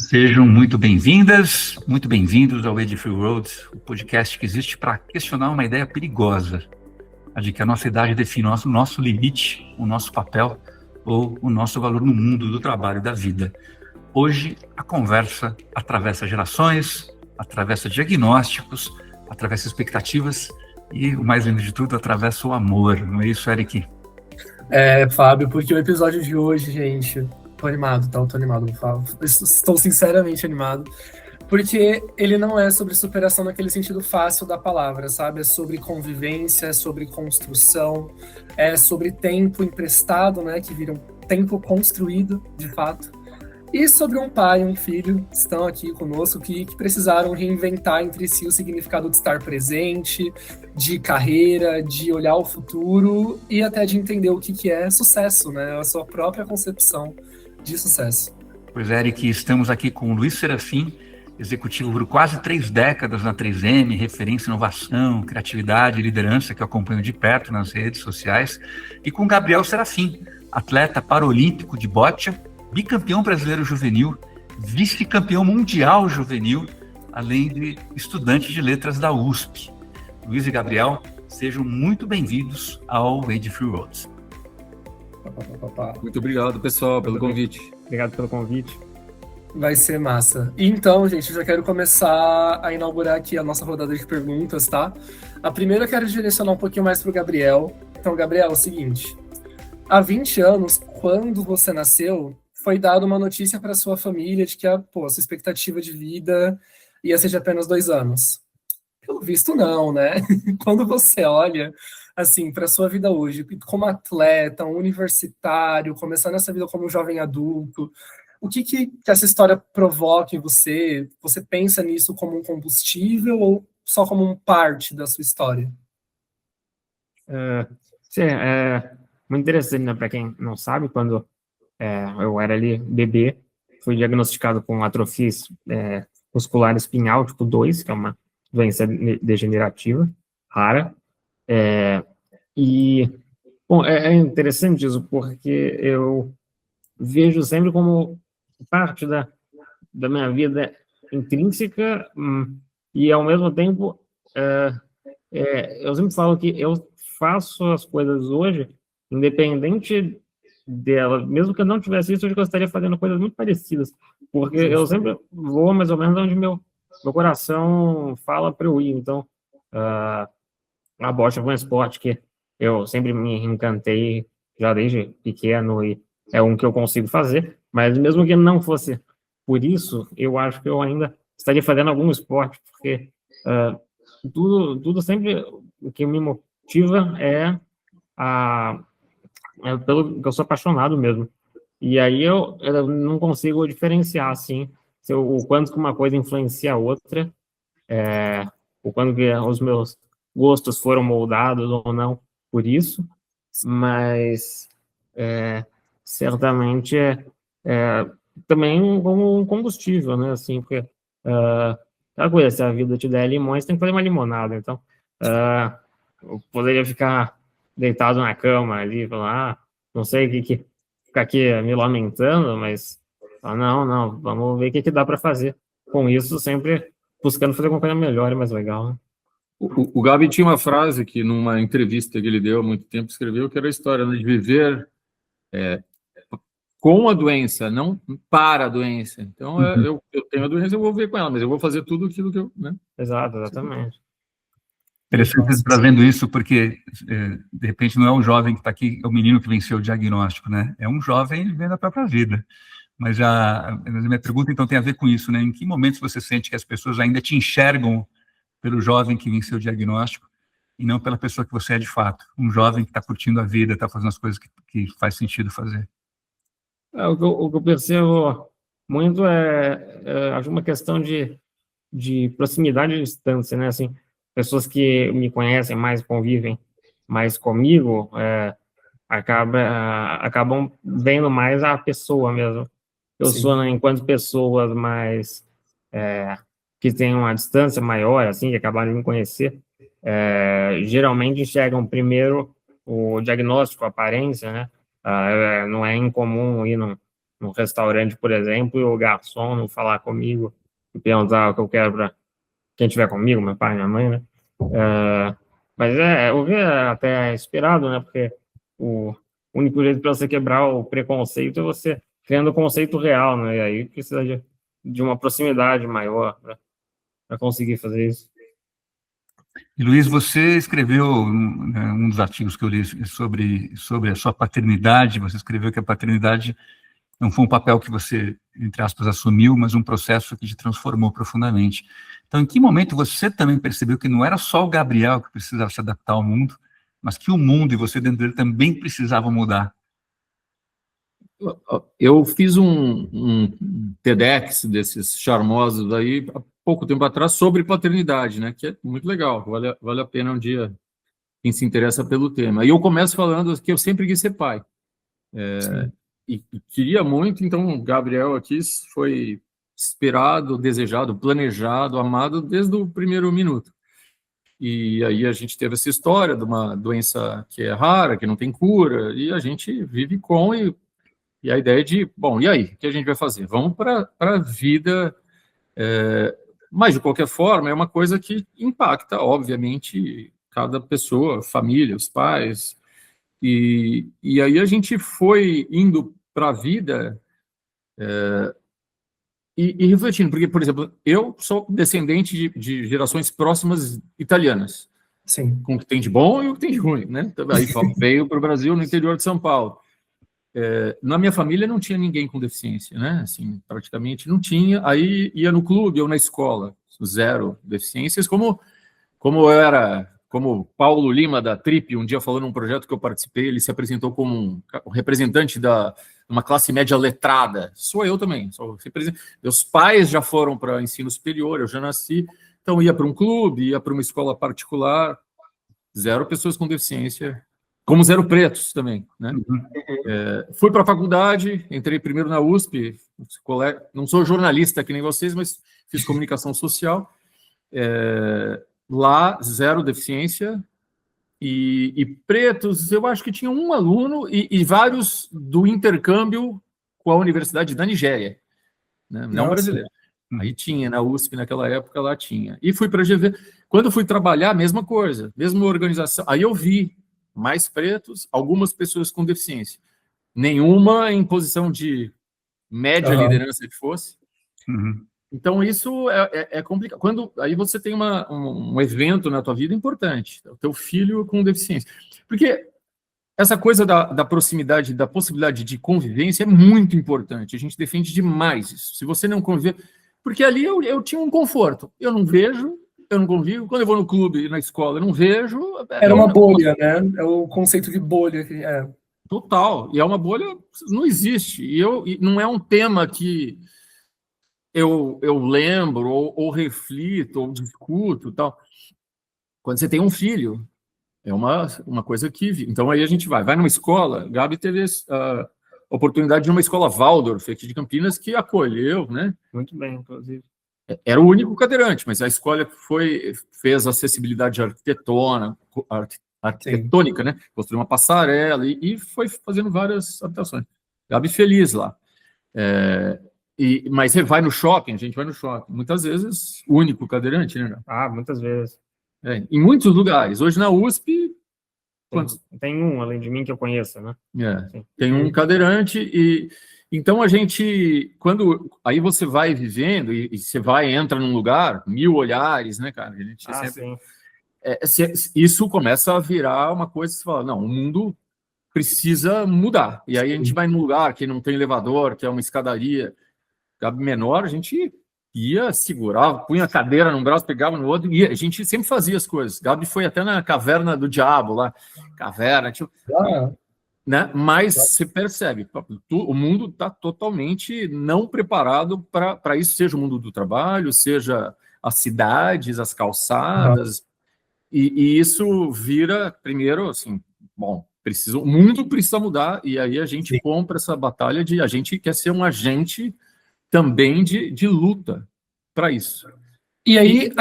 Sejam muito bem-vindas, muito bem-vindos ao Age Free Roads, o podcast que existe para questionar uma ideia perigosa, a de que a nossa idade define o nosso limite, o nosso papel ou o nosso valor no mundo do trabalho e da vida. Hoje, a conversa atravessa gerações, atravessa diagnósticos, atravessa expectativas e, o mais lindo de tudo, atravessa o amor. Não é isso, Eric? Fábio, porque o episódio de hoje, gente, tô animado, tá? Eu tô animado, Fábio. Estou sinceramente animado. Porque ele não é sobre superação naquele sentido fácil da palavra, sabe? É sobre convivência, é sobre construção, é sobre tempo emprestado, né? Que vira um tempo construído, de fato. E sobre um pai e um filho que estão aqui conosco, que precisaram reinventar entre si o significado de estar presente, de carreira, de olhar o futuro e até de entender o que é sucesso, né? A sua própria concepção de sucesso. Pois é, Eric, estamos aqui com o Luiz Serafim, executivo por quase 3 décadas na 3M, referência em inovação, criatividade e liderança, que eu acompanho de perto nas redes sociais, e com Gabriel Serafim, atleta paralímpico de boccia, bicampeão brasileiro juvenil, vice-campeão mundial juvenil, além de estudante de letras da USP. Luiz e Gabriel, sejam muito bem-vindos ao Age Free Roads. Muito obrigado, pessoal, pelo convite. Obrigado pelo convite. Vai ser massa. Então, gente, eu já quero começar a inaugurar aqui a nossa rodada de perguntas, tá? A primeira eu quero direcionar um pouquinho mais para o Gabriel. Então, Gabriel, é o seguinte. Há 20 anos, quando você nasceu, foi dada uma notícia para sua família de que a sua expectativa de vida ia ser de apenas 2 anos. Pelo visto, não, né? Quando você olha assim para sua vida hoje, como atleta, um universitário, começando essa vida como um jovem adulto, o que essa história provoca em você? Você pensa nisso como um combustível ou só como uma parte da sua história? Sim, é muito interessante, né? Para quem não sabe, quando eu era ali bebê, fui diagnosticado com atrofia muscular espinhal tipo 2, que é uma doença degenerativa rara. Bom, é interessante isso, porque eu vejo sempre como parte da minha vida intrínseca, e ao mesmo tempo eu sempre falo que eu faço as coisas hoje independente dela, mesmo que eu não tivesse isso, eu gostaria de fazendo coisas muito parecidas, porque eu sempre vou mais ou menos onde meu coração fala para eu ir. Então a bocha foi um esporte que eu sempre me encantei já desde pequeno e é um que eu consigo fazer, mas mesmo que não fosse por isso, eu acho que eu ainda estaria fazendo algum esporte, porque tudo sempre o que me motiva é pelo que eu sou apaixonado mesmo. E aí eu não consigo diferenciar, assim, o quanto que uma coisa influencia a outra, o quanto que os meus gostos foram moldados ou não por isso, mas certamente também como um combustível, né, assim, porque aquela coisa, se a vida te der limões, tem que fazer uma limonada. Então eu poderia ficar deitado na cama ali, falar, não sei o que ficar aqui me lamentando, mas não, vamos ver o que dá para fazer com isso, sempre buscando fazer alguma coisa melhor e mais legal, né? O Gabi tinha uma frase que, numa entrevista que ele deu há muito tempo, escreveu, que era a história, né, de viver com a doença, não para a doença. Então, eu tenho a doença, eu vou viver com ela, mas eu vou fazer tudo aquilo que eu... Né? Exatamente. Interessante você trazendo isso, porque, de repente, não é o jovem que está aqui, é o menino que venceu o diagnóstico, né? É um jovem vivendo a própria vida. Mas a minha pergunta, então, tem a ver com isso, né? Em que momentos você sente que as pessoas ainda te enxergam pelo jovem que venceu o diagnóstico e não pela pessoa que você é de fato? Um jovem que está curtindo a vida, está fazendo as coisas que faz sentido fazer. O que eu percebo muito acho uma questão de proximidade e distância, né? Assim, pessoas que me conhecem mais, convivem mais comigo, acabam vendo mais a pessoa mesmo. Eu Sim. sou, né, enquanto pessoas mais que têm uma distância maior, assim, que acabaram de me conhecer, geralmente enxergam primeiro o diagnóstico, a aparência, né? Não é incomum ir no restaurante, por exemplo, e o garçom não falar comigo e perguntar o que eu quero para quem estiver comigo, meu pai, minha mãe, né? Mas o que é até esperado, né? Porque o único jeito para você quebrar o preconceito é você criando o conceito real, né? E aí precisa de uma proximidade maior para conseguir fazer isso. E, Luiz, você escreveu um dos artigos que eu li sobre a sua paternidade. Você escreveu que a paternidade não foi um papel que você, entre aspas, assumiu, mas um processo que te transformou profundamente. Então, em que momento você também percebeu que não era só o Gabriel que precisava se adaptar ao mundo, mas que o mundo e você dentro dele também precisavam mudar? Eu fiz um TEDx desses charmosos aí, há pouco tempo atrás, sobre paternidade, né? Que é muito legal, vale a pena um dia quem se interessa pelo tema. E eu começo falando que eu sempre quis ser pai. E queria muito, então o Gabriel aqui foi esperado, desejado, planejado, amado desde o primeiro minuto. E aí a gente teve essa história de uma doença que é rara, que não tem cura, e a gente vive com, e a ideia de, bom, e aí, o que a gente vai fazer? Vamos para a vida, mas de qualquer forma é uma coisa que impacta, obviamente, cada pessoa, família, os pais, e aí a gente foi indo para a vida e refletindo, porque, por exemplo, eu sou descendente de gerações próximas italianas, Sim. com o que tem de bom e o que tem de ruim, né? Aí veio para o Brasil, no interior de São Paulo. Na minha família não tinha ninguém com deficiência, né? Assim, praticamente não tinha. Aí ia no clube ou na escola, zero deficiências, como o Paulo Lima da Trip, um dia falou num projeto que eu participei, ele se apresentou como um representante de uma classe média letrada. Sou eu também. Meus pais já foram para ensino superior, eu já nasci, então ia para um clube, ia para uma escola particular, zero pessoas com deficiência, como zero pretos também, né? Fui para a faculdade, entrei primeiro na USP, não sou jornalista que nem vocês, mas fiz comunicação social. Lá, zero deficiência, e pretos, eu acho que tinha um aluno e vários do intercâmbio com a Universidade da Nigéria, né? Não brasileiro. Aí tinha, na USP naquela época, lá tinha. E fui para a GV. Quando fui trabalhar, mesma coisa, mesma organização. Aí eu vi mais pretos, algumas pessoas com deficiência. Nenhuma em posição de média liderança que fosse. Então, isso é complicado. Aí você tem um evento na tua vida importante, o teu filho com deficiência. Porque essa coisa da proximidade, da possibilidade de convivência é muito importante. A gente defende demais isso. Se você não conviver... Porque ali eu tinha um conforto. Eu não vejo, eu não convivo. Quando eu vou no clube, na escola, eu não vejo. Era uma bolha, né? É o conceito de bolha. Total. E é uma bolha... Não existe. E não é um tema que... Eu lembro, ou reflito, ou discuto, tal. Quando você tem um filho, é uma coisa que... Então, aí a gente vai numa escola. Gabi teve a oportunidade de uma escola Waldorf, aqui de Campinas, que acolheu, né? Muito bem, inclusive. Era o único cadeirante, mas a escola fez acessibilidade arquitetônica, né? Construiu uma passarela e foi fazendo várias adaptações. Gabi feliz lá. Mas você vai no shopping, a gente vai no shopping, muitas vezes, único cadeirante, né? Muitas vezes. Em muitos lugares. Hoje na USP... Tem um, além de mim, que eu conheço, né? Tem um cadeirante então a gente... Aí você vai vivendo e você entra num lugar, 1000 olhares, né, cara? A gente isso começa a virar uma coisa que você fala, não, o mundo precisa mudar. E aí a gente vai num lugar que não tem elevador, que é uma escadaria, Gabi menor, a gente ia, segurava, punha a cadeira num braço, pegava no outro, e a gente sempre fazia as coisas. Gabi foi até na caverna do diabo lá, né? Mas você percebe, o mundo está totalmente não preparado para isso, seja o mundo do trabalho, seja as cidades, as calçadas, e isso vira, primeiro, assim, bom, o mundo precisa mudar, e aí a gente compra essa batalha a gente quer ser um agente também de luta para isso. E aí,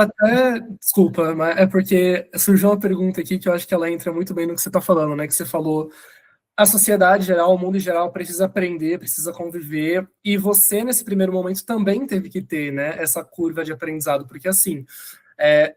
desculpa, mas é porque surgiu uma pergunta aqui que eu acho que ela entra muito bem no que você está falando, né? Que você falou a sociedade em geral, o mundo em geral precisa aprender, precisa conviver, e você, nesse primeiro momento, também teve que ter, né, essa curva de aprendizado, porque, assim,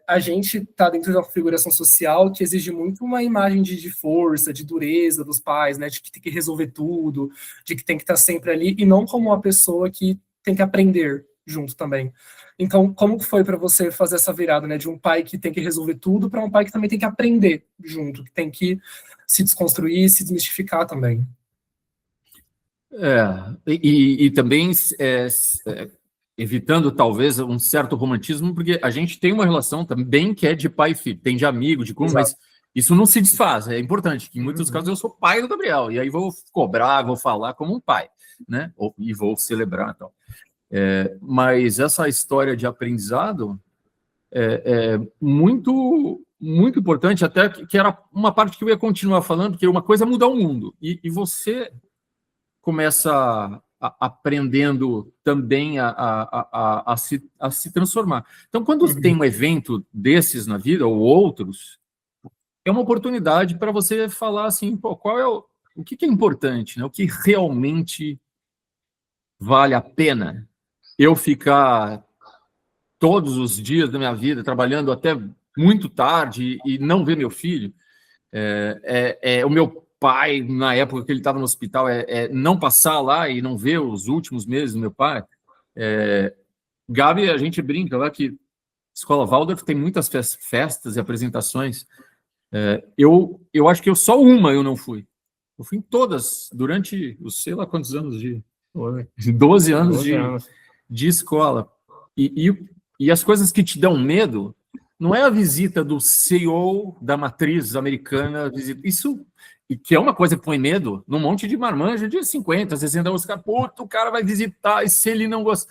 a gente está dentro de uma configuração social que exige muito uma imagem de força, de dureza dos pais, né, de que tem que resolver tudo, de que tem que estar sempre ali, e não como uma pessoa que tem que aprender junto também. Então, como foi para você fazer essa virada, né, de um pai que tem que resolver tudo para um pai que também tem que aprender junto, que tem que se desconstruir, se desmistificar também? E também evitando talvez um certo romantismo, porque a gente tem uma relação também que é de pai e filho, tem de amigo, de como, mas isso não se desfaz. É importante que em muitos casos eu sou pai do Gabriel, e aí vou cobrar, vou falar como um pai, né? E vou celebrar, então. Mas essa história de aprendizado é muito importante, até que era uma parte que eu ia continuar falando, porque uma coisa é mudar o mundo, e você começa aprendendo também a se transformar. Então, quando tem um evento desses na vida, ou outros, é uma oportunidade para você falar assim, pô, o que é importante, né? O que realmente vale a pena eu ficar todos os dias da minha vida trabalhando até muito tarde e não ver meu filho. O meu pai, na época que ele estava no hospital, não passar lá e não ver os últimos meses do meu pai. Gabi, a gente brinca lá que Escola Waldorf tem muitas festas e apresentações. Eu acho que só uma eu não fui. Eu fui em todas, durante os sei lá quantos anos 12 anos de escola. E as coisas que te dão medo não é a visita do CEO da matriz americana, isso, e que é uma coisa que põe medo num monte de marmanja de 50, 60 anos, o cara vai visitar, e se ele não gosta...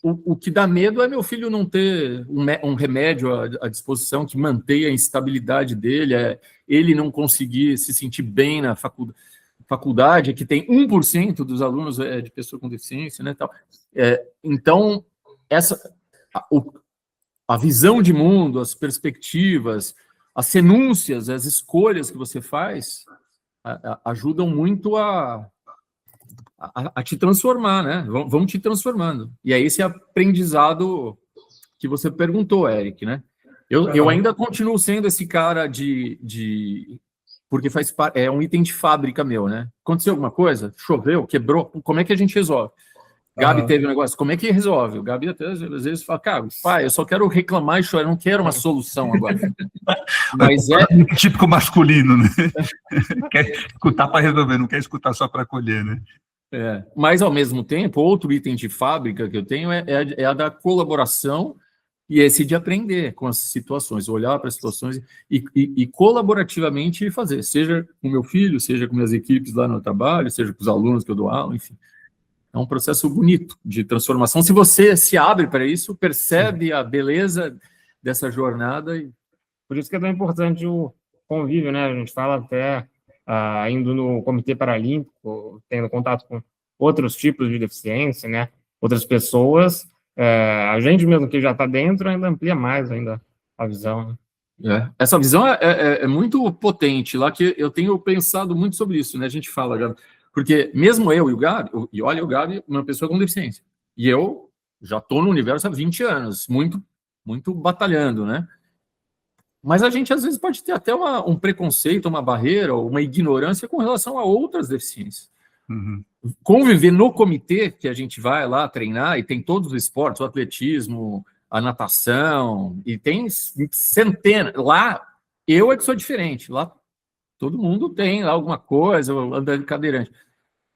O que dá medo é meu filho não ter um remédio à disposição que mantenha a estabilidade dele, ele não conseguir se sentir bem na faculdade, que tem 1% dos alunos de pessoa com deficiência, né, tal. Então, a visão de mundo, as perspectivas, as renúncias, as escolhas que você faz ajudam muito a te transformar, né? Vão te transformando. E é esse aprendizado que você perguntou, Eric, né? Eu ainda continuo sendo esse cara porque é um item de fábrica meu, né? Aconteceu alguma coisa? Choveu? Quebrou? Como é que a gente resolve? Gabi teve um negócio, como é que resolve? O Gabi até às vezes fala, cara, pai, eu só quero reclamar e chorar, eu não quero uma solução agora. Mas típico masculino, né? Quer escutar para resolver, não quer escutar só para acolher, né? Mas, ao mesmo tempo, outro item de fábrica que eu tenho é a da colaboração e esse de aprender com as situações, olhar para as situações e colaborativamente fazer, seja com meu filho, seja com minhas equipes lá no trabalho, seja com os alunos que eu dou aula, enfim. É um processo bonito de transformação. Se você se abre para isso, percebe a beleza dessa jornada. Por isso que é tão importante o convívio, né? A gente fala até indo no Comitê Paralímpico, tendo contato com outros tipos de deficiência, né? Outras pessoas. A gente mesmo que já está dentro ainda amplia mais ainda a visão. Né? Essa visão é muito potente lá, que eu tenho pensado muito sobre isso, né? A gente fala, Gabi, porque mesmo eu e o Gabi, e olha, o Gabi é uma pessoa com deficiência, e eu já estou no universo há 20 anos, muito, muito batalhando, né? Mas a gente, às vezes, pode ter até um preconceito, uma barreira, uma ignorância com relação a outras deficiências. Conviver no comitê, que a gente vai lá treinar, e tem todos os esportes, o atletismo, a natação, e tem centenas. Lá, eu é que sou diferente. Lá, todo mundo tem lá alguma coisa, anda de cadeirante.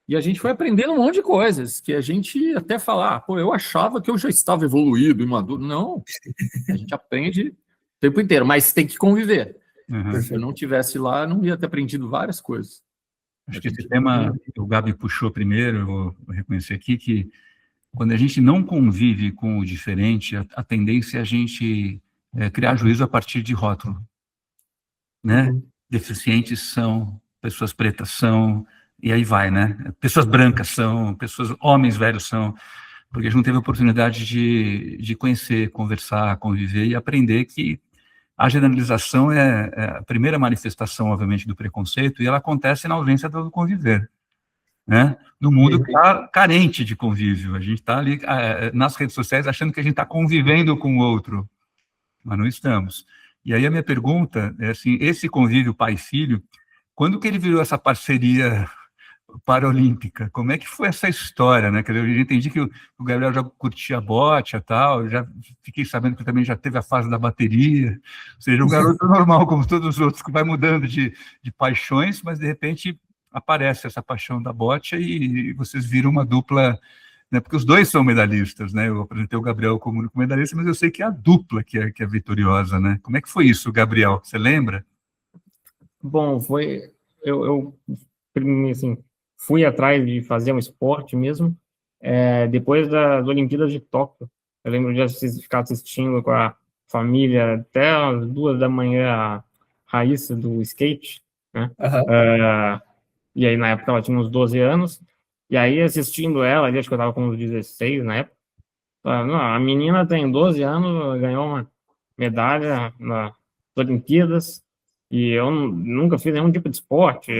E a gente foi aprendendo um monte de coisas, que a gente até falar, pô, eu achava que eu já estava evoluído e maduro. Não, a gente aprende o tempo inteiro, mas tem que conviver. Se eu não tivesse lá, eu não ia ter aprendido várias coisas. Acho que esse tema, o Gabi puxou primeiro, eu vou reconhecer aqui, que quando a gente não convive com o diferente, a tendência é a gente criar juízo a partir de rótulo, né? Deficientes são, pessoas pretas são, e aí vai, né? Pessoas brancas são, homens velhos são, porque a gente não teve a oportunidade de conhecer, conversar, conviver e aprender que a generalização é a primeira manifestação, obviamente, do preconceito, e ela acontece na ausência do conviver, né? No mundo que está carente de convívio. A gente está ali nas redes sociais achando que a gente está convivendo com o outro, mas não estamos. E aí a minha pergunta é assim, esse convívio pai-filho, quando que ele virou essa parceria paralímpica? Como é que foi essa história, né? Quer dizer, eu entendi que o Gabriel já curtia bote e tal, já fiquei sabendo que também já teve a fase da bateria, ou seja, um garoto normal, como todos os outros, que vai mudando de paixões, mas de repente aparece essa paixão da bote e vocês viram uma dupla, né? Porque os dois são medalhistas, né? Eu apresentei o Gabriel como único medalhista, mas eu sei que é a dupla que é vitoriosa, né? Como é que foi isso, Gabriel? Você lembra? Bom, foi... Eu assim, fui atrás de fazer um esporte mesmo, depois das Olimpíadas de Tóquio. Eu lembro de ficar assistindo com a família até as 2 da manhã a Raíssa do skate, né? E aí, na época, ela tinha uns 12 anos, e aí, assistindo ela, acho que eu estava com uns 16 na época, não, a menina tem 12 anos, ganhou uma medalha nas Olimpíadas, e eu nunca fiz nenhum tipo de esporte,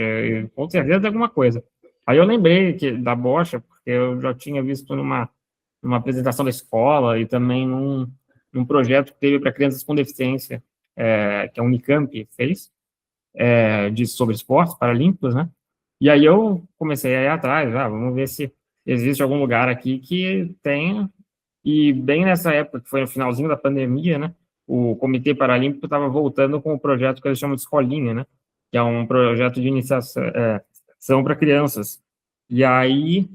com certeza de alguma coisa. Aí eu lembrei da bocha, porque eu já tinha visto numa apresentação da escola e também num projeto que teve para crianças com deficiência, que a Unicamp fez, sobre esportes paralímpicos, né? E aí eu comecei a ir atrás, vamos ver se existe algum lugar aqui que tenha. E bem nessa época, que foi no finalzinho da pandemia, né? O Comitê Paralímpico estava voltando com o projeto que eles chamam de Escolinha, né? Que é um projeto de iniciação para crianças. E aí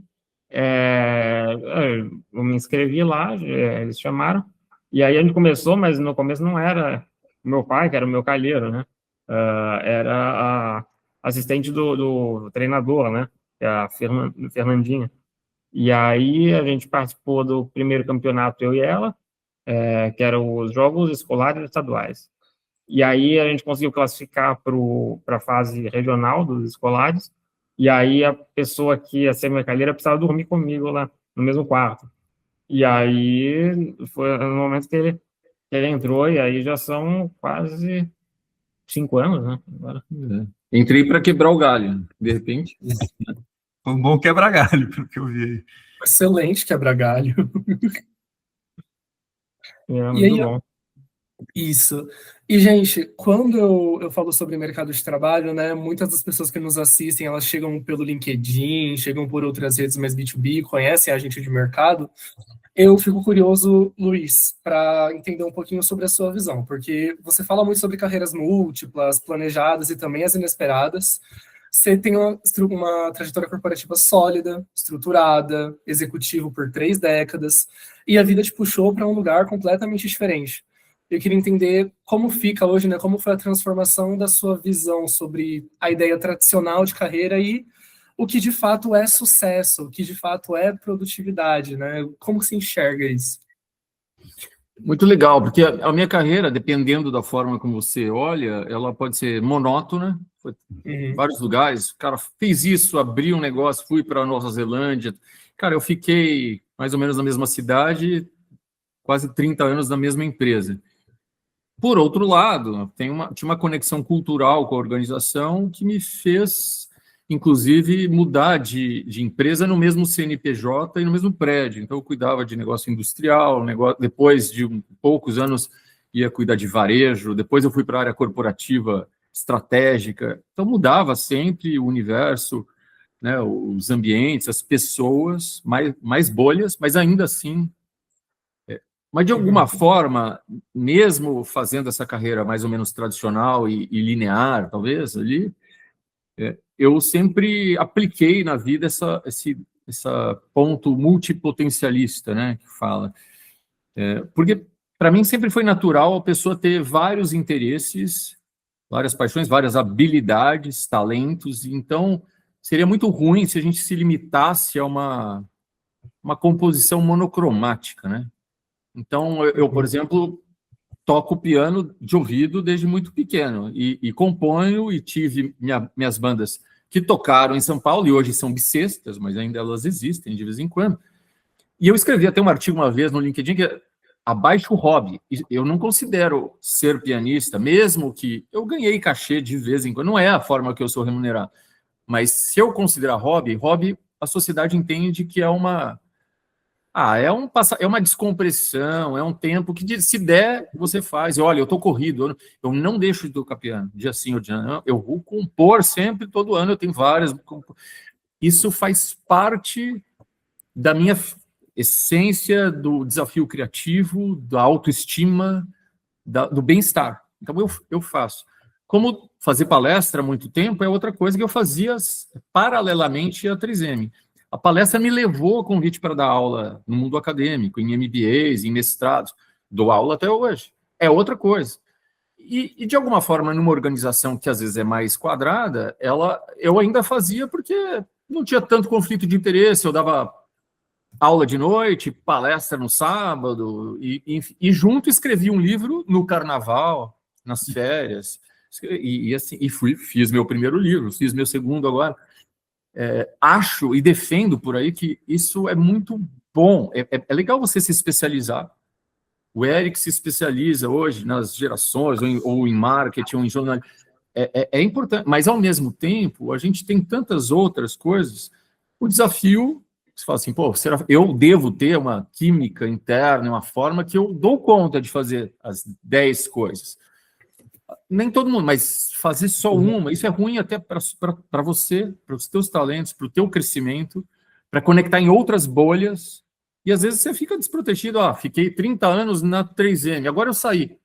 eu me inscrevi lá, eles chamaram, e aí a gente começou, mas no começo não era o meu pai, que era o meu calheiro, né? Era a assistente do treinador, né? Que é a Fernandinha. E aí a gente participou do primeiro campeonato, eu e ela, que eram os Jogos Escolares Estaduais. E aí a gente conseguiu classificar para a fase regional dos escolares, e aí a pessoa que ia ser minha calheira precisava dormir comigo lá no mesmo quarto. E aí foi no momento que ele entrou, e aí já são quase 5 anos, né? Agora. Entrei para quebrar o galho, de repente. Foi um bom quebra-galho, pelo que eu vi aí. Excelente quebra-galho. Muito aí, bom. Isso. E, gente, quando eu falo sobre mercado de trabalho, né, muitas das pessoas que nos assistem, elas chegam pelo LinkedIn, chegam por outras redes mais B2B, conhecem a gente de mercado. Eu fico curioso, Luiz, para entender um pouquinho sobre a sua visão, porque você fala muito sobre carreiras múltiplas, planejadas e também as inesperadas. Você tem uma trajetória corporativa sólida, estruturada, executivo por 3 décadas, e a vida te puxou para um lugar completamente diferente. Eu queria entender como fica hoje, né? Como foi a transformação da sua visão sobre a ideia tradicional de carreira e o que de fato é sucesso, o que de fato é produtividade, né? Como você enxerga isso? Muito legal, porque a minha carreira, dependendo da forma como você olha, ela pode ser monótona, foi em vários lugares. O cara fez isso, abriu um negócio, fui para Nova Zelândia. Cara, eu fiquei mais ou menos na mesma cidade, quase 30 anos na mesma empresa. Por outro lado, tinha uma conexão cultural com a organização que me fez, inclusive, mudar de empresa no mesmo CNPJ e no mesmo prédio. Então, eu cuidava de negócio industrial, depois de poucos anos ia cuidar de varejo, depois eu fui para a área corporativa estratégica. Então, mudava sempre o universo, né, os ambientes, as pessoas, mais bolhas, mas ainda assim... Mas, de alguma forma, mesmo fazendo essa carreira mais ou menos tradicional e linear, talvez, ali, eu sempre apliquei na vida esse ponto multipotencialista, né, que fala. Porque, para mim, sempre foi natural a pessoa ter vários interesses, várias paixões, várias habilidades, talentos. Então, seria muito ruim se a gente se limitasse a uma composição monocromática, né? Então, eu, por exemplo, toco piano de ouvido desde muito pequeno e componho, e tive minhas bandas que tocaram em São Paulo e hoje são bissextas, mas ainda elas existem de vez em quando. E eu escrevi até um artigo uma vez no LinkedIn que abaixo o hobby. Eu não considero ser pianista, mesmo que eu ganhei cachê de vez em quando, não é a forma que eu sou remunerado. Mas se eu considerar hobby, a sociedade entende que é uma é uma descompressão, é um tempo que, se der, você faz. Olha, eu estou corrido, eu não deixo de tocar piano, dia sim ou dia não. Eu vou compor sempre, todo ano, eu tenho várias. Isso faz parte da minha essência, do desafio criativo, da autoestima, do bem-estar. Então, eu faço. Como fazer palestra há muito tempo é outra coisa que eu fazia paralelamente à 3M. A palestra me levou a convite para dar aula no mundo acadêmico, em MBAs, em mestrados. Dou aula até hoje. É outra coisa. E de alguma forma, numa organização que às vezes é mais quadrada, eu ainda fazia porque não tinha tanto conflito de interesse. Eu dava aula de noite, palestra no sábado, e junto escrevi um livro no carnaval, nas férias. Fiz meu primeiro livro, fiz meu segundo agora. Acho e defendo por aí que isso é muito bom. É legal você se especializar. O Eric se especializa hoje nas gerações, ou em marketing, ou em jornalismo. É importante, mas ao mesmo tempo, a gente tem tantas outras coisas. O desafio, você fala assim, eu devo ter uma química interna, uma forma que eu dou conta de fazer as 10 coisas. Nem todo mundo, mas fazer só uma, isso é ruim até para você, para os teus talentos, para o teu crescimento, para conectar em outras bolhas, e às vezes você fica desprotegido. Fiquei 30 anos na 3M, agora eu saí.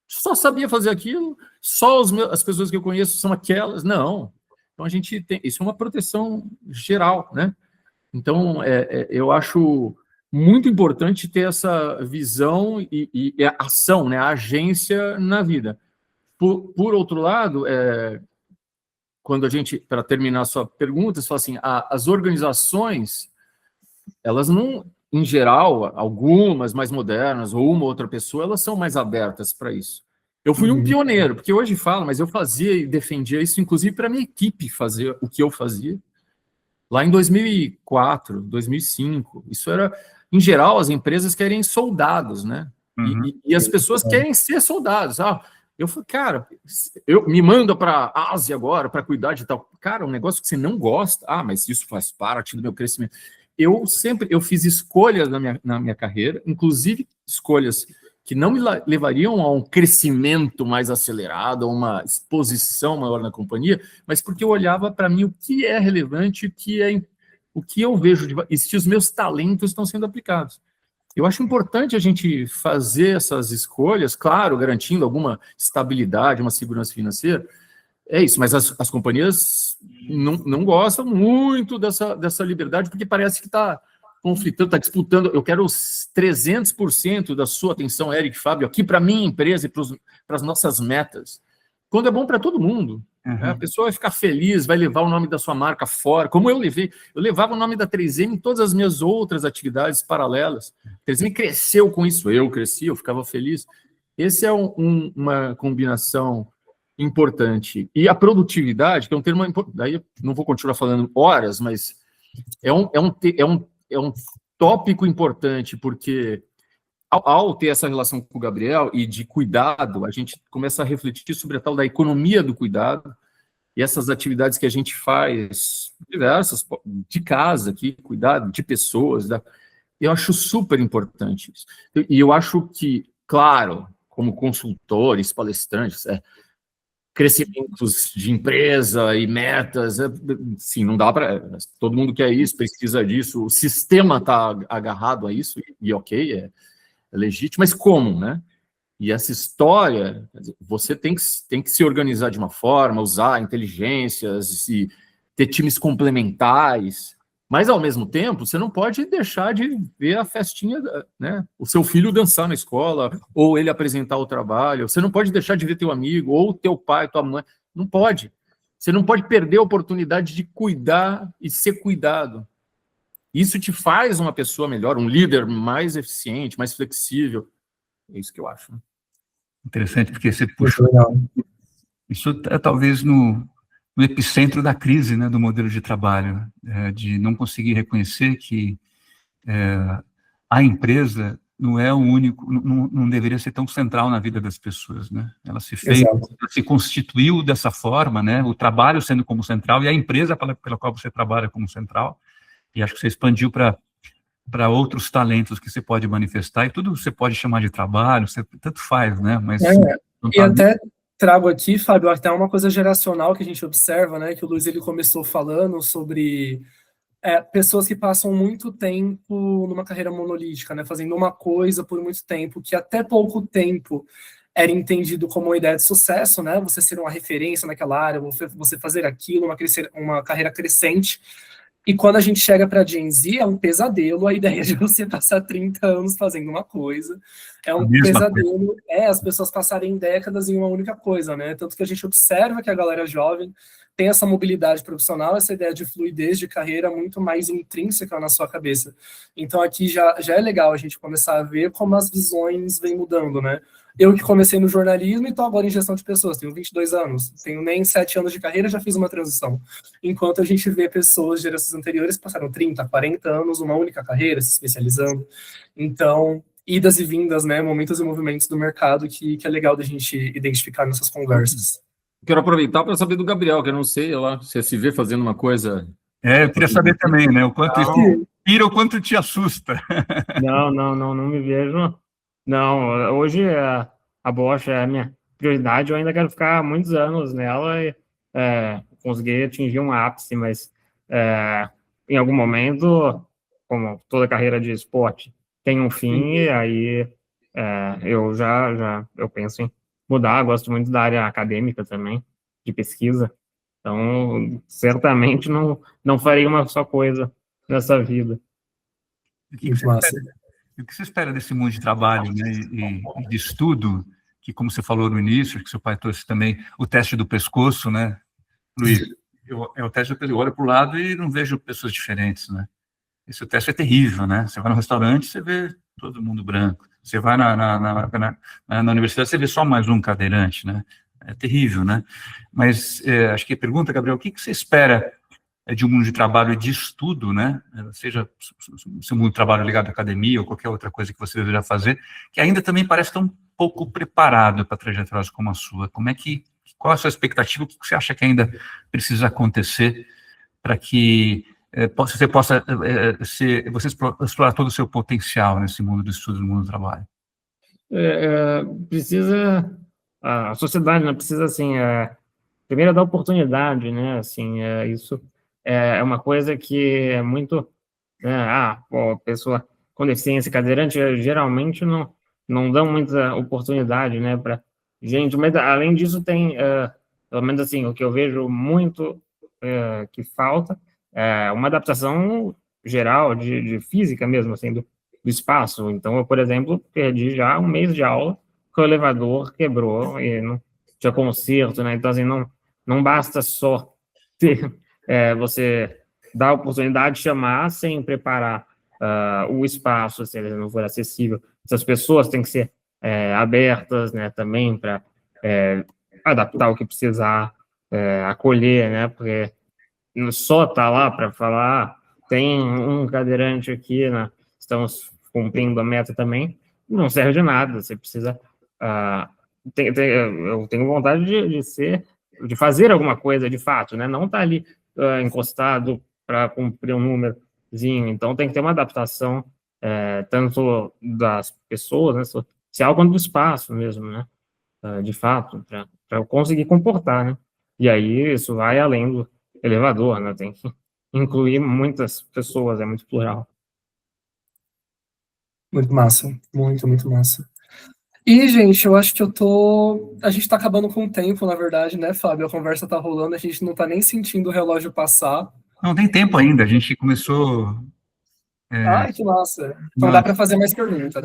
Só sabia fazer aquilo, só as pessoas que eu conheço são aquelas. Não. Então a gente tem, isso é uma proteção geral, né? Então eu acho muito importante ter essa visão e a ação, né? A agência na vida. Por outro lado, quando a gente, para terminar a sua pergunta, você fala assim, as organizações, elas não, em geral, algumas mais modernas, ou uma outra pessoa, elas são mais abertas para isso. Eu fui um pioneiro, porque hoje fala, mas eu fazia e defendia isso, inclusive para a minha equipe fazer o que eu fazia. Lá em 2004, 2005, isso era, em geral, as empresas querem soldados, né? E as pessoas querem ser soldados. Eu falei, cara, me manda para a Ásia agora para cuidar de tal. Cara, um negócio que você não gosta. Mas isso faz parte do meu crescimento. Eu fiz escolhas na minha carreira, inclusive escolhas que não me levariam a um crescimento mais acelerado, a uma exposição maior na companhia, mas porque eu olhava para mim o que é relevante, o que eu vejo, e se os meus talentos estão sendo aplicados. Eu acho importante a gente fazer essas escolhas, claro, garantindo alguma estabilidade, uma segurança financeira. É isso, mas as companhias não gostam muito dessa liberdade, porque parece que está conflitando, está disputando. Eu quero os 300% da sua atenção, Eric, Fábio, aqui para a minha empresa e para as nossas metas. Quando é bom para todo mundo. A pessoa vai ficar feliz, vai levar o nome da sua marca fora, como eu levava o nome da 3M em todas as minhas outras atividades paralelas. A 3M cresceu com isso, eu cresci, eu ficava feliz. Esse é uma combinação importante. E a produtividade, que é um termo importante, daí eu não vou continuar falando horas, mas é um tópico importante, porque ao ter essa relação com o Gabriel e de cuidado, a gente começa a refletir sobre a tal da economia do cuidado e essas atividades que a gente faz, diversas, de casa aqui, cuidado de pessoas. Eu acho super importante isso. E eu acho que, claro, como consultores, palestrantes, crescimentos de empresa e metas, sim, não dá para... Todo mundo quer isso, precisa disso, o sistema está agarrado a isso, e ok, é legítimo, mas como, né? E essa história, você tem que se organizar de uma forma, usar inteligências e ter times complementares, mas, ao mesmo tempo, você não pode deixar de ver a festinha, né? O seu filho dançar na escola, ou ele apresentar o trabalho, você não pode deixar de ver teu amigo, ou teu pai, tua mãe, não pode. Você não pode perder a oportunidade de cuidar e ser cuidado. Isso te faz uma pessoa melhor, um líder mais eficiente, mais flexível. É isso que eu acho. Interessante, porque você puxou. Isso é talvez no epicentro da crise, né, do modelo de trabalho, de não conseguir reconhecer que a empresa não é o único, não deveria ser tão central na vida das pessoas, né? Ela se fez, Exato. ela se constituiu dessa forma, né? O trabalho sendo como central e a empresa pela qual você trabalha como central, e acho que você expandiu para outros talentos que você pode manifestar, e tudo você pode chamar de trabalho, você tanto faz, né? Mas não E tá até trago aqui, Fábio, até uma coisa geracional que a gente observa, né? Que o Luiz ele começou falando sobre pessoas que passam muito tempo numa carreira monolítica, né? Fazendo uma coisa por muito tempo, que até pouco tempo era entendido como uma ideia de sucesso, né? Você ser uma referência naquela área, você fazer aquilo, uma carreira crescente. E quando a gente chega para a Gen Z, é um pesadelo a ideia de você passar 30 anos fazendo uma coisa. É um pesadelo, as pessoas passarem décadas em uma única coisa, né? Tanto que a gente observa que a galera jovem tem essa mobilidade profissional, essa ideia de fluidez de carreira muito mais intrínseca na sua cabeça. Então aqui já é legal a gente começar a ver como as visões vêm mudando, né? Eu que comecei no jornalismo e estou agora em gestão de pessoas, tenho 22 anos, tenho nem 7 anos de carreira, já fiz uma transição. Enquanto a gente vê pessoas de gerações anteriores que passaram 30, 40 anos, uma única carreira, se especializando. Então, idas e vindas, né, momentos e movimentos do mercado que é legal da gente identificar nessas conversas. Quero aproveitar para saber do Gabriel, que eu não sei lá, se se vê fazendo uma coisa... eu queria saber também, né? O quanto isso inspira, o quanto te assusta. Não me vejo. Não, hoje a Bosch é a minha prioridade. Eu ainda quero ficar muitos anos nela e conseguir atingir um ápice, mas em algum momento, como toda carreira de esporte, tem um fim, e aí eu penso em mudar. Gosto muito da área acadêmica também, de pesquisa. Então, certamente não farei uma só coisa nessa vida. O que você espera desse mundo de trabalho, né, e de estudo, que, como você falou no início, que seu pai trouxe também o teste do pescoço, né, Luiz? O teste do pescoço, eu olho para o lado e não vejo pessoas diferentes, né? Esse teste é terrível, né? Você vai no restaurante, você vê todo mundo branco. Você vai na universidade, você vê só mais um cadeirante, né? É terrível, né? Mas acho que a pergunta, Gabriel, o que você espera de um mundo de trabalho e de estudo, né? Seja seu mundo de trabalho ligado à academia ou qualquer outra coisa que você deseja fazer, que ainda também parece tão pouco preparado para trajetórias como a sua. Qual a sua expectativa? O que você acha que ainda precisa acontecer para que você possa explorar todo o seu potencial nesse mundo do estudo, no mundo do trabalho? A sociedade, né, precisa, assim, primeiro dar oportunidade, né, assim, isso é uma coisa que é muito, a pessoa com deficiência, cadeirante, geralmente não dão muita oportunidade, né, para gente, mas além disso tem, pelo menos assim, o que eu vejo muito que falta é uma adaptação geral de física mesmo, assim, do espaço. Então, eu, por exemplo, perdi já um mês de aula porque o elevador quebrou e não tinha conserto, né? Então, assim, não basta só ter, você dar a oportunidade de chamar sem preparar o espaço, se ele não for acessível. Essas pessoas têm que ser abertas, né, também para adaptar o que precisar, acolher, né, porque só tá lá para falar, tem um cadeirante aqui, né, estamos cumprindo a meta também, não serve de nada. Você precisa eu tenho vontade de fazer alguma coisa de fato, né, não tá ali encostado para cumprir um númerozinho. Então tem que ter uma adaptação tanto das pessoas, né, social, quanto do espaço mesmo, né, de fato, para eu conseguir comportar, né, e aí isso vai além do elevador, né, tem que incluir muitas pessoas, é muito plural. Muito massa, muito massa. E, gente, eu acho que a gente tá acabando com o tempo, na verdade, né, Fábio? A conversa tá rolando, a gente não tá nem sentindo o relógio passar. Não tem tempo ainda, a gente começou... Ai, que massa. Então dá para fazer mais pergunta,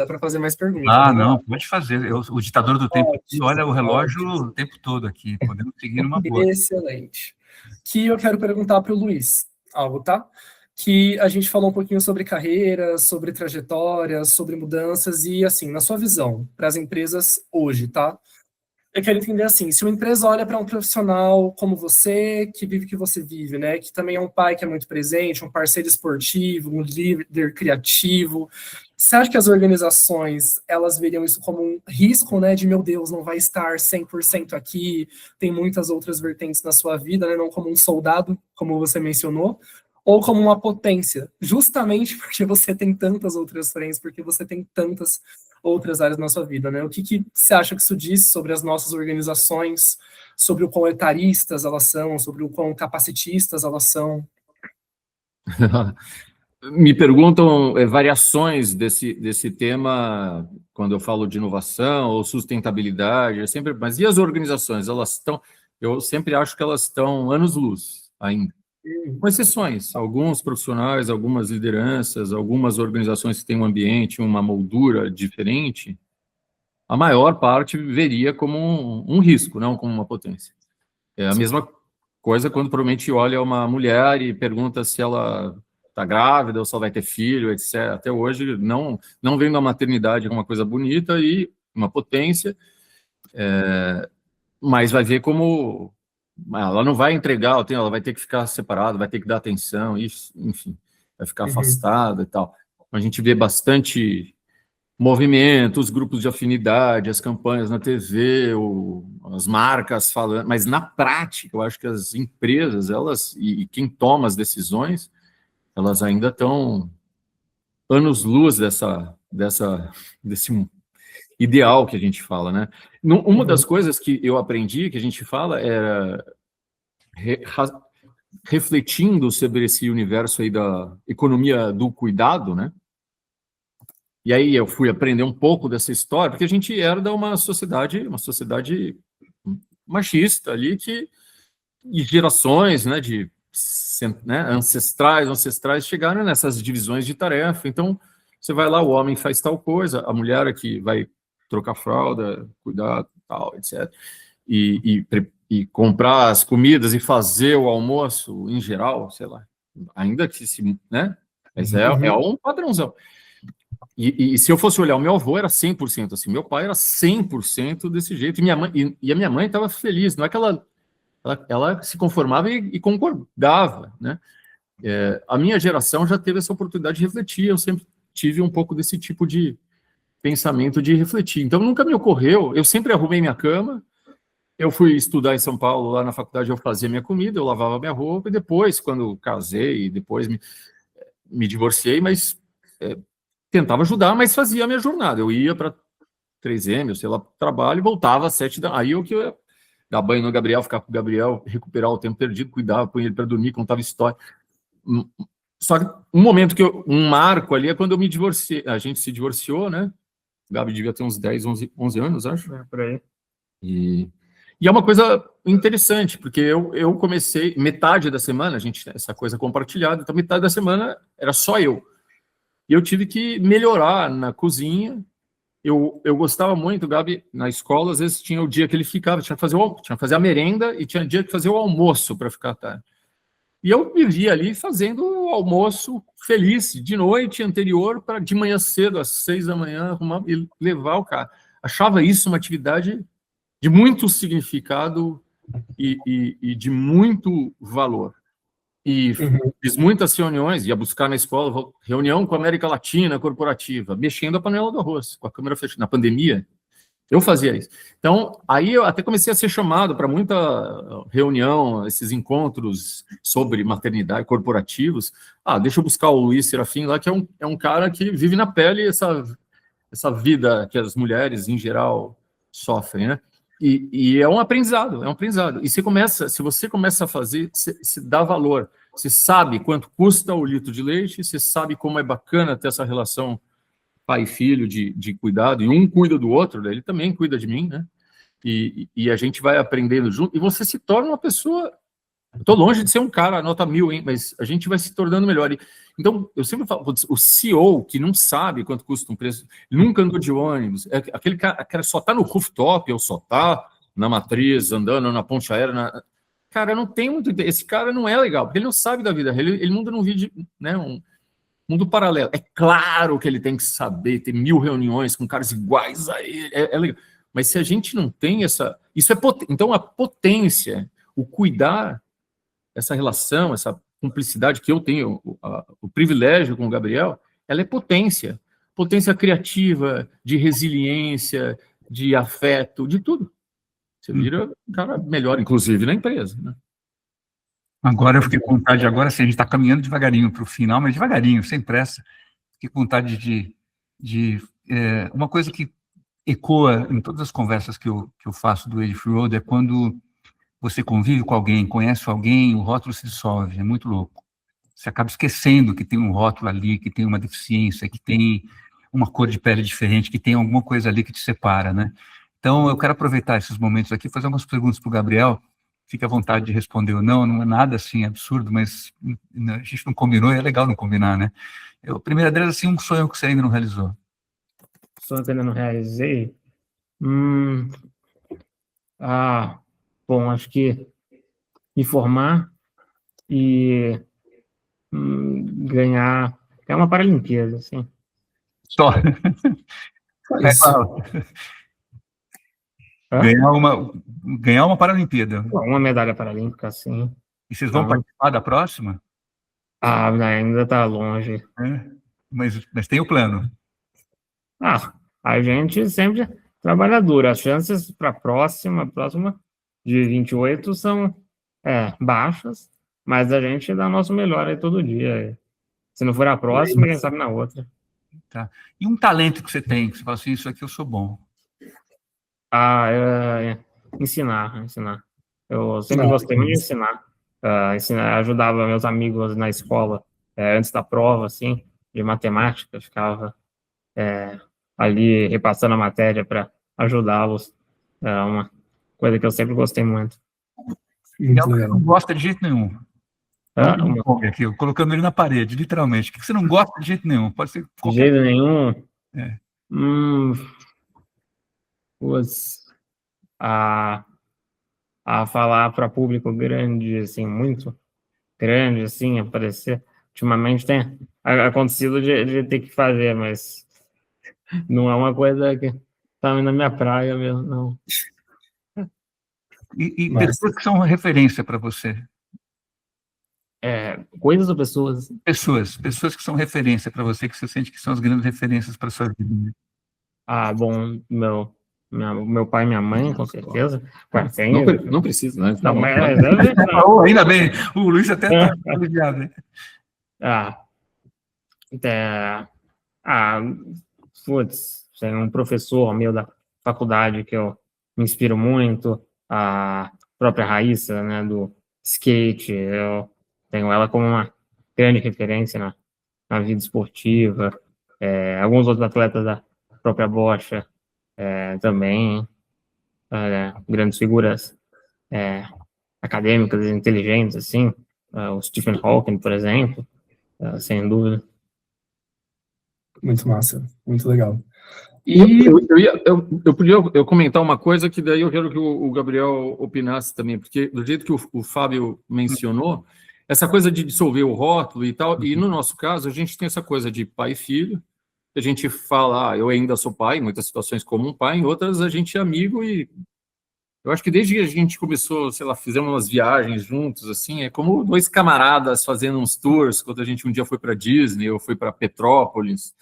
Não, pode fazer. O ditador do tempo olha o relógio o tempo todo aqui, podemos seguir numa boa. Excelente. Que eu quero perguntar para o Luiz algo, tá? Que a gente falou um pouquinho sobre carreira, sobre trajetórias, sobre mudanças e, assim, na sua visão, para as empresas hoje, tá? Eu quero entender assim, se uma empresa olha para um profissional como você, que vive o que você vive, né? Que também é um pai que é muito presente, um parceiro esportivo, um líder criativo. Você acha que as organizações, elas veriam isso como um risco, né? De, meu Deus, não vai estar 100% aqui, tem muitas outras vertentes na sua vida, né? Não como um soldado, como você mencionou, ou como uma potência, justamente porque você tem tantas outras frentes, porque você tem tantas outras áreas na sua vida, né? O que você acha que isso diz sobre as nossas organizações, sobre o quão etaristas elas são, sobre o quão capacitistas elas são? Me perguntam variações desse tema quando eu falo de inovação ou sustentabilidade, mas e as organizações? Eu sempre acho que elas estão anos-luz ainda. Com exceções, alguns profissionais, algumas lideranças, algumas organizações que têm um ambiente, uma moldura diferente, a maior parte veria como um risco, não como uma potência. É a mesma coisa quando provavelmente olha uma mulher e pergunta se ela está grávida ou se ela vai ter filho, etc. Até hoje, não vendo a maternidade como uma coisa bonita e uma potência, mas vai ver como... Ela não vai entregar, ela vai ter que ficar separada, vai ter que dar atenção, isso, enfim, vai ficar afastada e tal. A gente vê bastante movimento, os grupos de afinidade, as campanhas na TV, as marcas falando, mas na prática, eu acho que as empresas, elas, e quem toma as decisões, elas ainda estão anos-luz desse ideal que a gente fala, né? Uma das coisas que eu aprendi, que a gente fala, era refletindo sobre esse universo aí da economia do cuidado, né? E aí eu fui aprender um pouco dessa história, porque a gente herda uma sociedade machista ali, e gerações, né, ancestrais chegaram nessas divisões de tarefa. Então, você vai lá, o homem faz tal coisa, a mulher aqui vai trocar fralda, cuidar, tal, etc. E comprar as comidas e fazer o almoço, em geral, sei lá, ainda que né? Mas é um padrãozão. E se eu fosse olhar, o meu avô era 100% assim, meu pai era 100% desse jeito, e a minha mãe estava feliz, não é que ela se conformava e concordava, né? A minha geração já teve essa oportunidade de refletir, eu sempre tive um pouco desse tipo de pensamento de refletir, então nunca me ocorreu, eu sempre arrumei minha cama, eu fui estudar em São Paulo, lá na faculdade eu fazia minha comida, eu lavava minha roupa, e depois, quando casei, depois me divorciei, mas tentava ajudar, mas fazia a minha jornada. Eu ia para 3M, sei lá, trabalho, e voltava às 7 da... Aí eu ia dar banho no Gabriel, ficar com o Gabriel, recuperar o tempo perdido, cuidava, põe ele para dormir, contava história. Só que um marco ali é quando eu me divorciei. A gente se divorciou, né? O Gabi devia ter uns 10, 11 anos, acho. Por aí. E é uma coisa interessante, porque eu comecei, metade da semana, essa coisa compartilhada, então metade da semana era só eu. E eu tive que melhorar na cozinha. Eu gostava muito, o Gabi, na escola, às vezes tinha o dia que ele ficava, tinha que fazer a merenda e tinha dia que fazer o almoço para ficar tarde. E eu vivia ali fazendo o almoço feliz, de noite anterior, para de manhã cedo, às 6 da manhã, arrumar e levar o cara. Achava isso uma atividade de muito significado e de muito valor. E fiz muitas reuniões, ia buscar na escola, reunião com a América Latina corporativa, mexendo a panela do arroz, com a câmera fechada. Na pandemia, eu fazia isso. Então, aí eu até comecei a ser chamado para muita reunião, esses encontros sobre maternidade corporativos. Deixa eu buscar o Luiz Serafim lá, que é um cara que vive na pele essa vida que as mulheres, em geral, sofrem, né? E é um aprendizado, E se você começa a fazer, você dá valor. Você sabe quanto custa o litro de leite, você sabe como é bacana ter essa relação pai e filho de cuidado, e um cuida do outro, ele também cuida de mim, né? E a gente vai aprendendo junto, e você se torna uma pessoa... Estou longe de ser um cara nota 1000, hein? Mas a gente vai se tornando melhor. Então, eu sempre falo, o CEO que não sabe quanto custa um preço, nunca andou de ônibus, aquele cara só está no rooftop, ou só está na matriz, andando na ponte aérea. Cara, não tem muito... Esse cara não é legal, porque ele não sabe da vida, ele muda num vídeo, né, um mundo paralelo. É claro que ele tem que saber, ter 1000 reuniões com caras iguais a ele, é legal. Mas se a gente não tem Isso então a potência, o cuidar, essa relação, essa cumplicidade que eu tenho, o privilégio com o Gabriel, ela é potência. Potência criativa, de resiliência, de afeto, de tudo. Você vira um cara melhor, inclusive, na empresa, né? Agora eu fiquei com vontade, agora sim, a gente está caminhando devagarinho para o final, mas devagarinho, sem pressa. Fiquei com vontade de uma coisa que ecoa em todas as conversas que eu faço do Age Free Road é quando você convive com alguém, conhece alguém, o rótulo se dissolve, é muito louco. Você acaba esquecendo que tem um rótulo ali, que tem uma deficiência, que tem uma cor de pele diferente, que tem alguma coisa ali que te separa, né? Então, eu quero aproveitar esses momentos aqui, fazer algumas perguntas para o Gabriel. Fique à vontade de responder ou não, não é nada assim absurdo, mas a gente não combinou e é legal não combinar, né? A primeira delas, assim, um sonho que você ainda não realizou. Sonho que eu ainda não realizei? Bom, acho que me formar e ganhar uma Paralimpíada, assim. Só. Isso. Ganhar uma Paralimpíada. Uma medalha paralímpica, sim. E vocês vão participar da próxima? Ainda está longe. Mas tem o plano. A gente sempre trabalha duro. As chances para a próxima de 28 são baixas, mas a gente dá o nosso melhor aí todo dia. Se não for a próxima, quem sabe na outra. Tá. E um talento que você tem, que você fala assim, isso aqui eu sou bom. Ensinar. Eu sempre gostei muito de ensinar. Ajudava meus amigos na escola, antes da prova, assim, de matemática, ficava ali repassando a matéria para ajudá-los. É uma coisa que eu sempre gostei muito. E algo que você não gosta de jeito nenhum. Aqui, colocando ele na parede, literalmente. O que você não gosta de jeito nenhum? Pode ser qualquer... De jeito nenhum? A falar para público grande, assim, muito grande, assim, aparecer. Ultimamente tem acontecido de ter que fazer, mas não é uma coisa que tá na minha praia mesmo, não. E pessoas que são referência para você? Coisas ou pessoas? Pessoas que são referência para você, que você sente que são as grandes referências para sua vida. Bom, meu pai e minha mãe, com certeza. Não precisa, né? Não, mas ainda bem, o Luiz até está aliviado. Tem um professor meu da faculdade que eu me inspiro muito, a própria Raíssa, né, do skate. Eu tenho ela como uma grande referência na vida esportiva. Alguns outros atletas da própria bocha também, grandes figuras acadêmicas, inteligentes, assim, o Stephen Hawking, por exemplo, sem dúvida. Muito massa, muito legal. E eu podia comentar uma coisa que daí eu quero que o Gabriel opinasse também, porque do jeito que o Fábio mencionou, essa coisa de dissolver o rótulo e tal, e no nosso caso a gente tem essa coisa de pai e filho, a gente fala, eu ainda sou pai, em muitas situações como um pai, em outras a gente é amigo, e eu acho que desde que a gente começou, sei lá, fizemos umas viagens juntos, assim, é como dois camaradas fazendo uns tours, quando a gente um dia foi para Disney, ou foi para Petrópolis,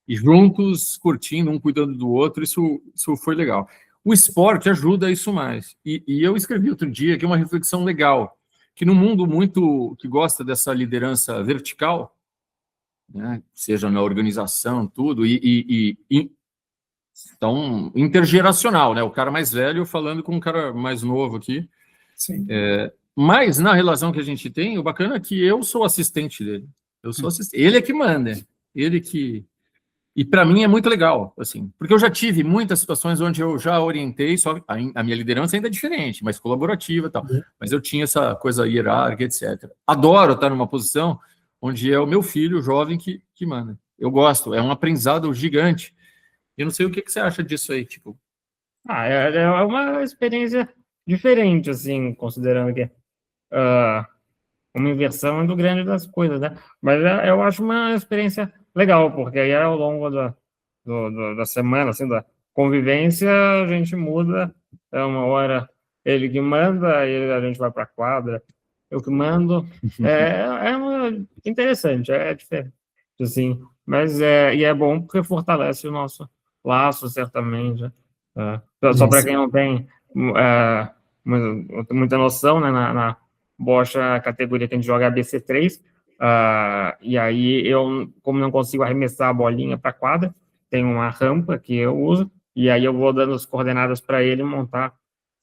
e juntos, curtindo, um cuidando do outro, isso foi legal. O esporte ajuda isso mais. E eu escrevi outro dia que é uma reflexão legal, que no mundo muito que gosta dessa liderança vertical, né, seja na organização, tudo, então, intergeracional, né? O cara mais velho falando com o cara mais novo aqui. Sim. Mas na relação que a gente tem, o bacana é que eu sou assistente dele. Eu sou assistente. Ele é que manda. Ele que... E para mim é muito legal, assim, porque eu já tive muitas situações onde eu já orientei, só a minha liderança ainda é diferente, mais colaborativa e tal, mas eu tinha essa coisa hierárquica, etc. Adoro estar numa posição onde é o meu filho jovem que manda. Eu gosto, é um aprendizado gigante. Eu não sei o que você acha disso aí, tipo. É uma experiência diferente, assim, considerando que uma inversão é do grande das coisas, né? Mas eu acho uma experiência legal, porque aí ao longo da semana, assim, convivência, a gente muda, uma hora ele que manda, aí a gente vai para a quadra, eu que mando. Interessante, é diferente, assim, mas e é bom porque fortalece o nosso laço, certamente. Só para quem não tem muita noção, né, na bocha, a categoria que a gente joga é a BC3, e aí eu, como não consigo arremessar a bolinha para a quadra, tem uma rampa que eu uso, e aí eu vou dando as coordenadas para ele montar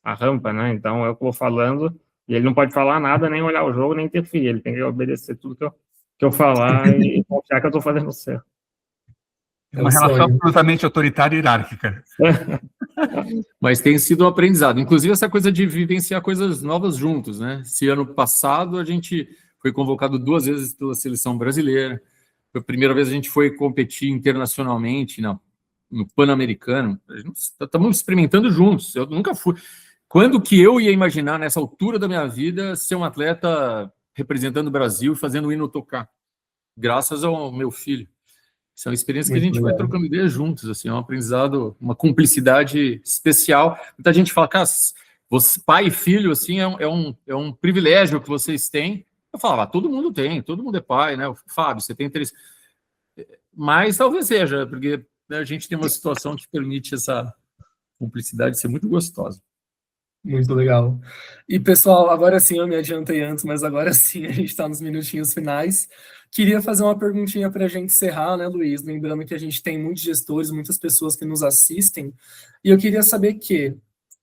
a rampa, né? Então eu vou falando, e ele não pode falar nada, nem olhar o jogo, nem interferir, ele tem que obedecer tudo que eu falar e confiar que eu estou fazendo certo. É uma relação absolutamente autoritária e hierárquica. Mas tem sido um aprendizado. Inclusive, essa coisa de vivenciar coisas novas juntos, né? Esse ano passado, a gente foi convocado 2 vezes pela seleção brasileira. Foi a primeira vez que a gente foi competir internacionalmente no Pan-Americano. Estamos experimentando juntos. Eu nunca fui. Quando que eu ia imaginar, nessa altura da minha vida, ser um atleta representando o Brasil e fazendo o hino tocar? Graças ao meu filho. Isso é uma experiência que a gente vai trocando ideias juntos, assim, é um aprendizado, uma cumplicidade especial. Muita gente fala, cara, pai e filho, assim, é um privilégio que vocês têm. Eu falava, todo mundo tem, todo mundo é pai, né? Fábio, você tem interesse. Mas talvez seja, porque a gente tem uma situação que permite essa cumplicidade ser muito gostosa. Muito legal. E, pessoal, agora sim, eu me adiantei antes, mas agora sim, a gente está nos minutinhos finais. Queria fazer uma perguntinha para a gente encerrar, né, Luiz? Lembrando que a gente tem muitos gestores, muitas pessoas que nos assistem, e eu queria saber que,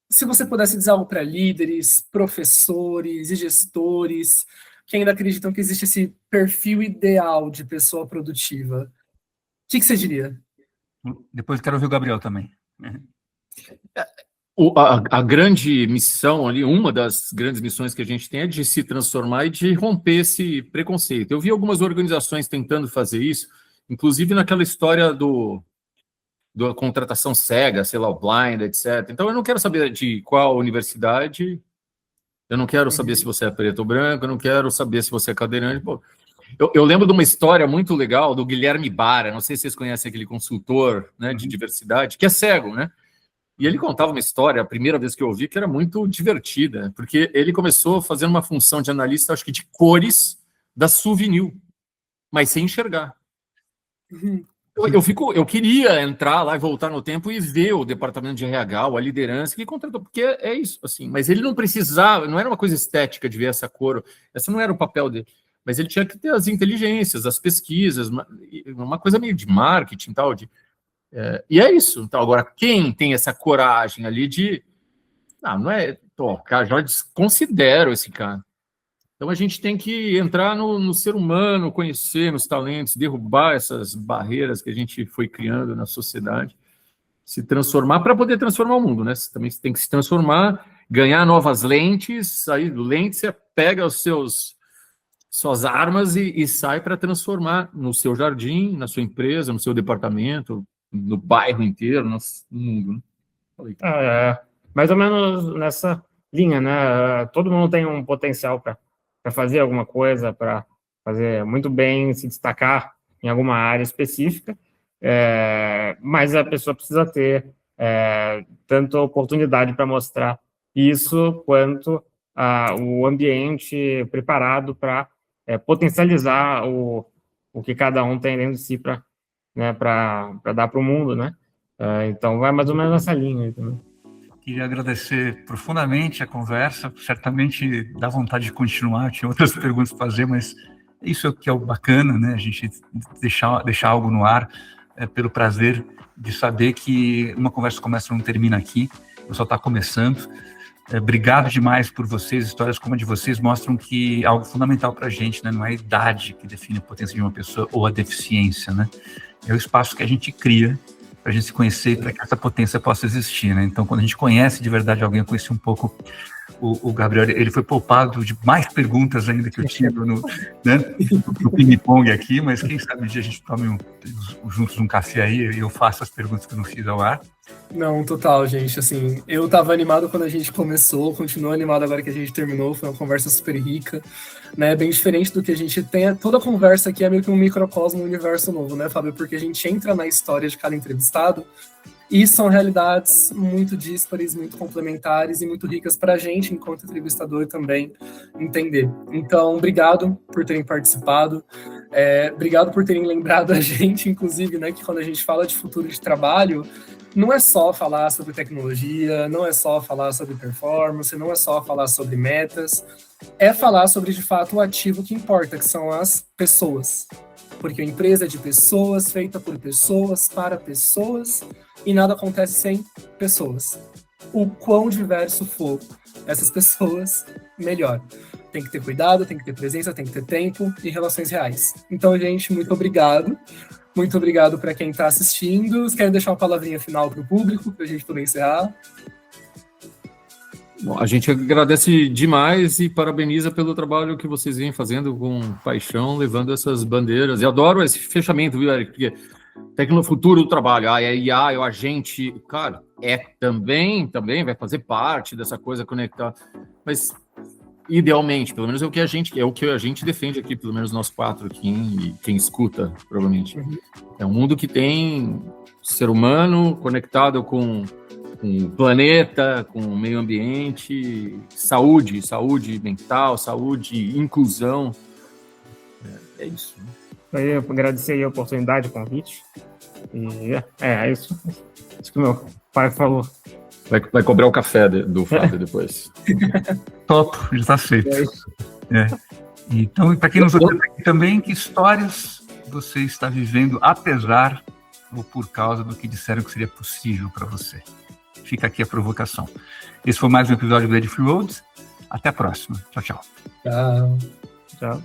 se você pudesse dizer algo para líderes, professores e gestores que ainda acreditam que existe esse perfil ideal de pessoa produtiva, o que você diria? Depois quero ouvir o Gabriel também. A grande missão ali, uma das grandes missões que a gente tem é de se transformar e de romper esse preconceito. Eu vi algumas organizações tentando fazer isso, inclusive naquela história da contratação cega, sei lá, o blind, etc. Então eu não quero saber de qual universidade, eu não quero saber se você é preto ou branco, eu não quero saber se você é cadeirante. Pô, eu lembro de uma história muito legal do Guilherme Bara, não sei se vocês conhecem aquele consultor, né, de diversidade, que é cego, né? E ele contava uma história, a primeira vez que eu ouvi, que era muito divertida, porque ele começou fazendo uma função de analista, acho que de cores, da Souvenir, mas sem enxergar. Eu queria entrar lá e voltar no tempo e ver o departamento de RH, ou a liderança que contratou, porque é isso, assim. Mas ele não precisava, não era uma coisa estética de ver essa cor, essa não era o papel dele. Mas ele tinha que ter as inteligências, as pesquisas, uma coisa meio de marketing, tal, e é isso. Então, agora, quem tem essa coragem ali de... não é... cara, já desconsidero esse cara. Então, a gente tem que entrar no ser humano, conhecer nos talentos, derrubar essas barreiras que a gente foi criando na sociedade, se transformar para poder transformar o mundo, né? Você também tem que se transformar, ganhar novas lentes, aí lente você pega suas armas e sai para transformar no seu jardim, na sua empresa, no seu departamento, no bairro inteiro, no mundo. Né? Mais ou menos nessa linha, né? Todo mundo tem um potencial para fazer alguma coisa, para fazer muito bem, se destacar em alguma área específica, mas a pessoa precisa ter tanto oportunidade para mostrar isso, quanto o ambiente preparado para potencializar o que cada um tem dentro de si para dar para o mundo, né? Então, vai mais ou menos nessa linha aí também. Queria agradecer profundamente a conversa, certamente dá vontade de continuar, tinha outras perguntas para fazer, mas isso é o que é o bacana, né? A gente deixar algo no ar, pelo prazer de saber que uma conversa começa e não termina aqui, só está começando. Obrigado demais por vocês, histórias como a de vocês mostram que algo fundamental para a gente, né? Não é a idade que define a potência de uma pessoa ou a deficiência, né? É o espaço que a gente cria para a gente se conhecer, para que essa potência possa existir, né? Então, quando a gente conhece de verdade alguém, eu conheci um pouco o Gabriel, ele foi poupado de mais perguntas ainda que eu tinha no ping-pong aqui, mas quem sabe um dia a gente tome juntos um café aí e eu faço as perguntas que eu não fiz ao ar. Não, total, gente, assim, eu tava animado quando a gente começou, continuo animado agora que a gente terminou, foi uma conversa super rica, né, bem diferente do que a gente tem, toda conversa aqui é meio que um microcosmo, um universo novo, né, Fábio, porque a gente entra na história de cada entrevistado E são realidades muito díspares, muito complementares e muito ricas para a gente, enquanto entrevistador, também entender. Então, obrigado por terem participado, obrigado por terem lembrado a gente, inclusive, né, que quando a gente fala de futuro de trabalho, não é só falar sobre tecnologia, não é só falar sobre performance, não é só falar sobre metas, é falar sobre, de fato, o ativo que importa, que são as pessoas. Porque a empresa é de pessoas, feita por pessoas, para pessoas, e nada acontece sem pessoas. O quão diverso for essas pessoas, melhor. Tem que ter cuidado, tem que ter presença, tem que ter tempo e relações reais. Então, gente, muito obrigado. Muito obrigado para quem está assistindo. Vocês querem deixar uma palavrinha final para o público, para a gente poder encerrar? Bom, a gente agradece demais e parabeniza pelo trabalho que vocês vêm fazendo com paixão, levando essas bandeiras. Eu adoro esse fechamento, viu, Eric? Porque futuro do trabalho, é IA, é o agente, cara, também vai fazer parte dessa coisa conectada, mas idealmente, pelo menos é o que a gente defende aqui, pelo menos nós quatro aqui, e quem escuta, provavelmente. É um mundo que tem ser humano conectado com o planeta, com o meio ambiente, saúde mental, saúde, inclusão. É isso. Eu agradecer aí a oportunidade, o convite. E é isso. Isso que o meu pai falou. Vai cobrar o café do Fábio depois. Top, já está feito. Então, para quem nos ouve aqui também, que histórias você está vivendo apesar ou por causa do que disseram que seria possível para você? Fica aqui a provocação. Esse foi mais um episódio do Ed Free Road. Até a próxima. Tchau, tchau. Tchau. Tchau.